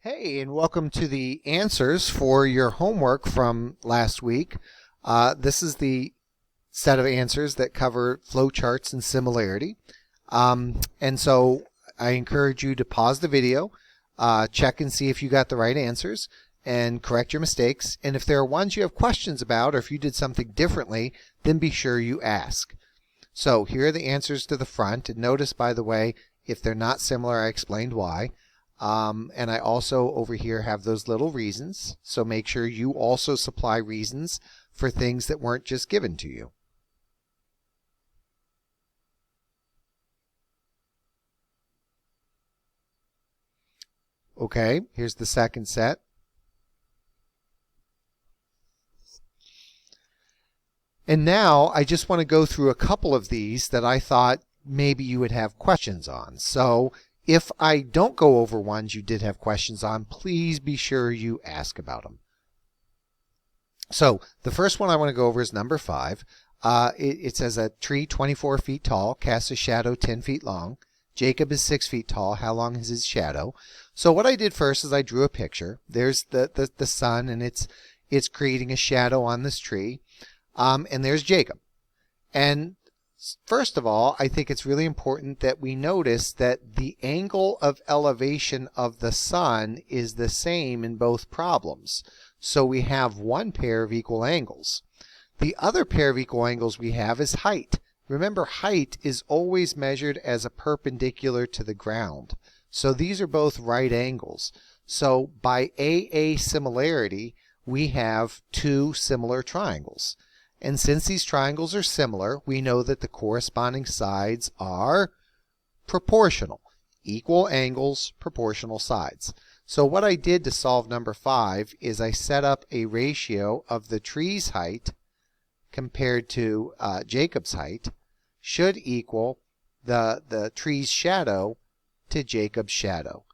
Hey, and welcome to the answers for your homework from last week. This is the set of answers that cover flowcharts and similarity. And so I encourage you to pause the video, check and see if you got the right answers, and correct your mistakes. And if there are ones you have questions about, or if you did something differently, then be sure you ask. So here are the answers to the front. And notice, by the way, if they're not similar, I explained why. And I also over here have those little reasons, so make sure you also supply reasons for things that weren't just given to you. Okay, here's the second set. And now I just want to go through a couple of these that I thought maybe you would have questions on. So if I don't go over ones you did have questions on, please be sure you ask about them. So the first one I want to go over is number 5. It says a tree 24 feet tall casts a shadow 10 feet long. Jacob is 6 feet tall. How long is his shadow? So what I did first is I drew a picture. There's the sun, and it's creating a shadow on this tree. And there's Jacob. And first of all, I think it's really important that we notice that the angle of elevation of the sun is the same in both problems. So we have one pair of equal angles. The other pair of equal angles we have is height. Remember, height is always measured as a perpendicular to the ground. So these are both right angles. So by AA similarity, we have two similar triangles. And since these triangles are similar, we know that the corresponding sides are proportional. Equal angles, proportional sides. So what I did to solve number 5 is I set up a ratio of the tree's height compared to Jacob's height should equal the tree's shadow to Jacob's shadow.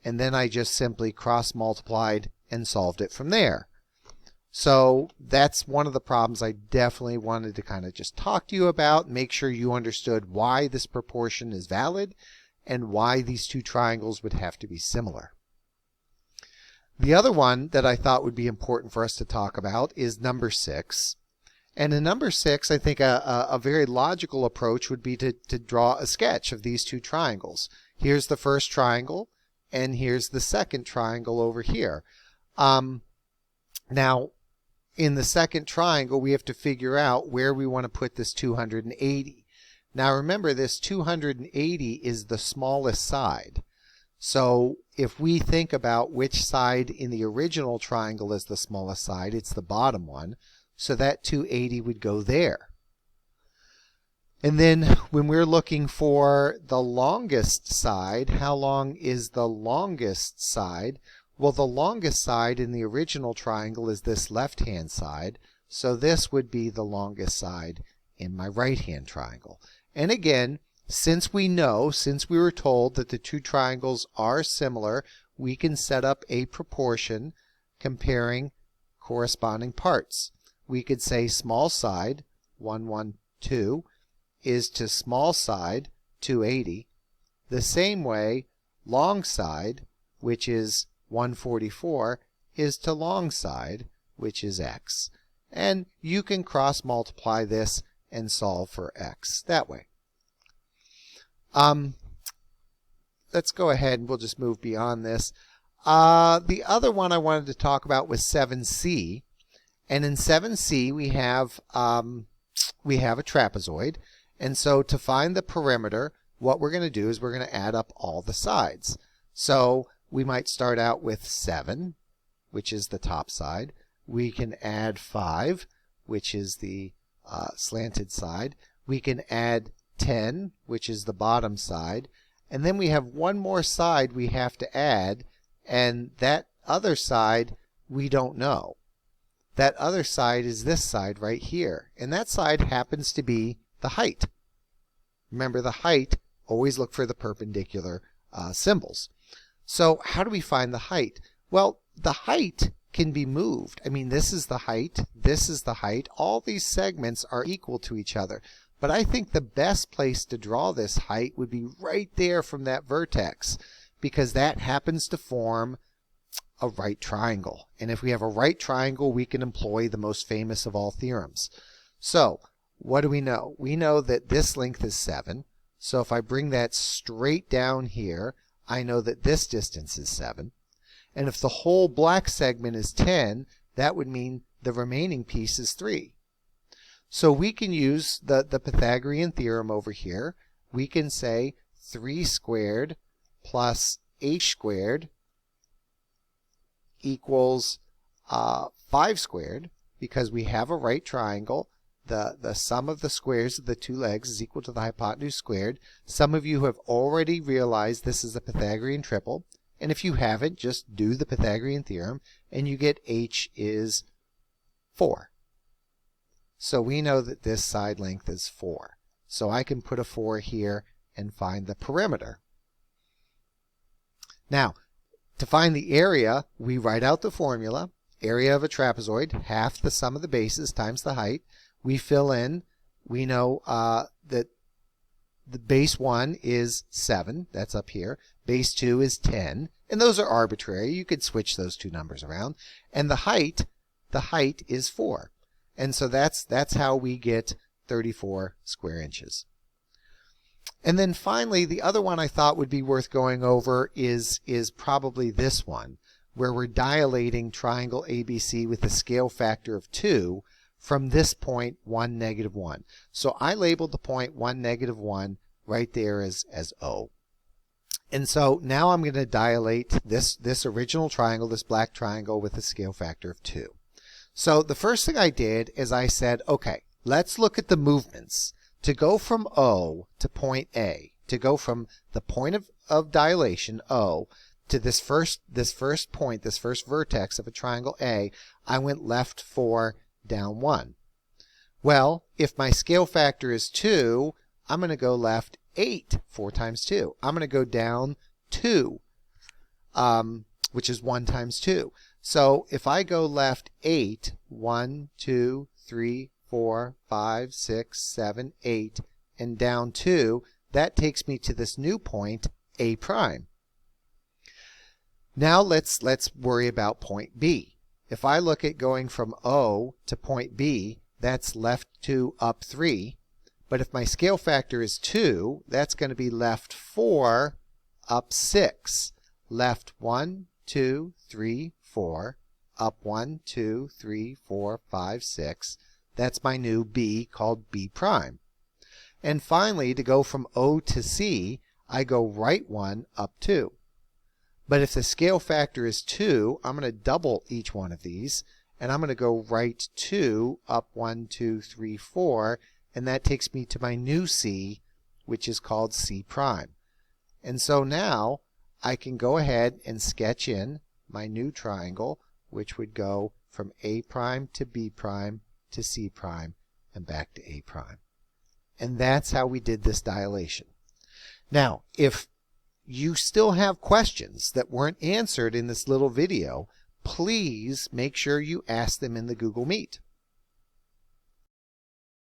And then I just simply cross-multiplied and solved it from there. So that's one of the problems I definitely wanted to kind of just talk to you about, make sure you understood why this proportion is valid and why these two triangles would have to be similar. The other one that I thought would be important for us to talk about is number 6. And in number 6, I think a very logical approach would be to draw a sketch of these two triangles. Here's the first triangle, and here's the second triangle over here. Now, in the second triangle, we have to figure out where we want to put this 280. Now remember, this 280 is the smallest side. So if we think about which side in the original triangle is the smallest side, it's the bottom one. So that 280 would go there. And then when we're looking for the longest side, how long is the longest side? Well, the longest side in the original triangle is this left-hand side, so this would be the longest side in my right-hand triangle. And again, since we were told that the two triangles are similar, we can set up a proportion comparing corresponding parts. We could say small side, 112, is to small side, 280. The same way, long side, which is 144, is to long side, which is x. And you can cross multiply this and solve for x that way. Let's go ahead and we'll just move beyond this. The other one I wanted to talk about was 7c. And in 7c we have a trapezoid. And so to find the perimeter, what we're going to do is we're going to add up all the sides. So we might start out with 7, which is the top side. We can add 5, which is the slanted side. We can add 10, which is the bottom side. And then we have one more side we have to add, and that other side we don't know. That other side is this side right here, and that side happens to be the height. Remember, the height, always look for the perpendicular symbols. So how do we find the height? Well, the height can be moved. I mean, this is the height, this is the height. All these segments are equal to each other. But I think the best place to draw this height would be right there from that vertex, because that happens to form a right triangle. And if we have a right triangle, we can employ the most famous of all theorems. So what do we know? We know that this length is 7. So if I bring that straight down here, I know that this distance is 7. And if the whole black segment is 10, that would mean the remaining piece is 3. So we can use the Pythagorean theorem over here. We can say 3 squared plus h squared equals 5 squared, because we have a right triangle. The sum of the squares of the two legs is equal to the hypotenuse squared. Some of you have already realized this is a Pythagorean triple. And if you haven't, just do the Pythagorean theorem, and you get h is 4. So we know that this side length is 4. So I can put a 4 here and find the perimeter. Now, to find the area, we write out the formula. Area of a trapezoid, half the sum of the bases times the height. We fill in. We know that the base 1 is 7. That's up here. Base 2 is 10. And those are arbitrary. You could switch those two numbers around. And the height is 4. And so that's how we get 34 square inches. And then finally, the other one I thought would be worth going over is probably this one, where we're dilating triangle ABC with a scale factor of 2 from this point 1, negative 1. So I labeled the point 1, negative 1 right there as O. And so now I'm going to dilate this original triangle, this black triangle, with a scale factor of 2. So the first thing I did is I said, okay, let's look at the movements. To go from O to point A, to go from the point of dilation, O, to this first point, this first vertex of a triangle A, I went left 4, down 1. Well, if my scale factor is 2, I'm going to go left 8, 4 times 2. I'm going to go down 2, which is 1 times 2. So if I go left 8, 1, 2, 3, 4, 5, 6, 7, 8, and down 2, that takes me to this new point, A prime. Now let's worry about point B. If I look at going from O to point B, that's left 2, up 3. But if my scale factor is 2, that's going to be left 4, up 6. Left 1, 2, 3, 4, up 1, 2, 3, 4, 5, 6. That's my new B, called B prime. And finally, to go from O to C, I go right 1, up 2. But if the scale factor is 2, I'm going to double each one of these, and I'm going to go right 2, up 1, 2, 3, 4, and that takes me to my new C, which is called C prime. And so now I can go ahead and sketch in my new triangle, which would go from A prime to B prime to C prime and back to A prime. And that's how we did this dilation. Now, if you still have questions that weren't answered in this little video, please make sure you ask them in the Google Meet.